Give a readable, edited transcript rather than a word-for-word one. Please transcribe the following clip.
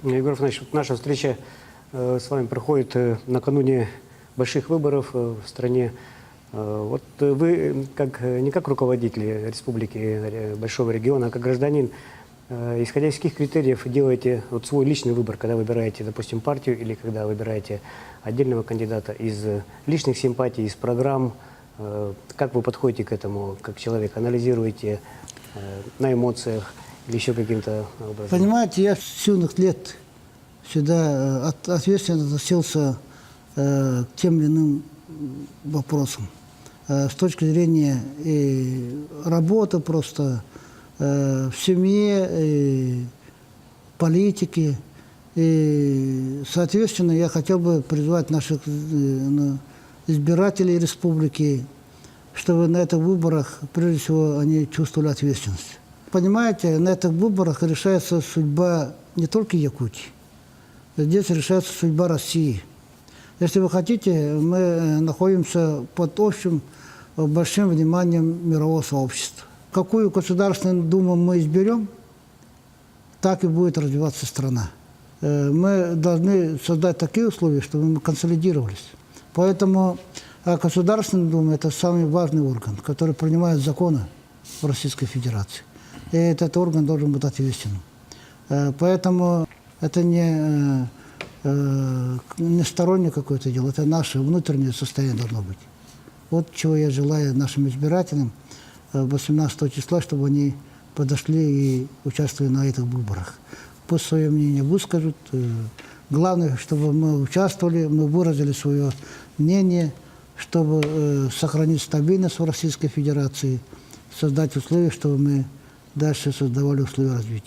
Егор Иванович, вот наша встреча с вами проходит накануне больших выборов в стране. Вот вы не как руководитель республики, большого региона, а как гражданин, исходя из каких критериев делаете вот свой личный выбор, когда выбираете, допустим, партию или когда выбираете отдельного кандидата из личных симпатий, из программ? Как вы подходите к этому, как человек? Анализируете на эмоциях или еще каким-то образом? Понимаете, я с юных лет всегда ответственно относился к тем или иным вопросам. С точки зрения и работы просто, в семье, и политики. И, соответственно, я хотел бы призвать наших избирателей республики, чтобы на этих выборах, прежде всего, они чувствовали ответственность. Понимаете, на этих выборах решается судьба не только Якутии, здесь решается судьба России. Если вы хотите, мы находимся под общим большим вниманием мирового сообщества. Какую Государственную Думу мы изберем, так и будет развиваться страна. Мы должны создать такие условия, чтобы мы консолидировались. Поэтому Государственная Дума – это самый важный орган, который принимает законы в Российской Федерации. И этот орган должен быть ответственным. Поэтому это не стороннее какое-то дело, это наше внутреннее состояние должно быть. Вот чего я желаю нашим избирателям 18 числа, чтобы они подошли и участвовали на этих выборах. Пусть свое мнение выскажут. Главное, чтобы мы участвовали, мы выразили свое мнение, чтобы сохранить стабильность в Российской Федерации, создать условия, чтобы мы дальше создавали условия развития.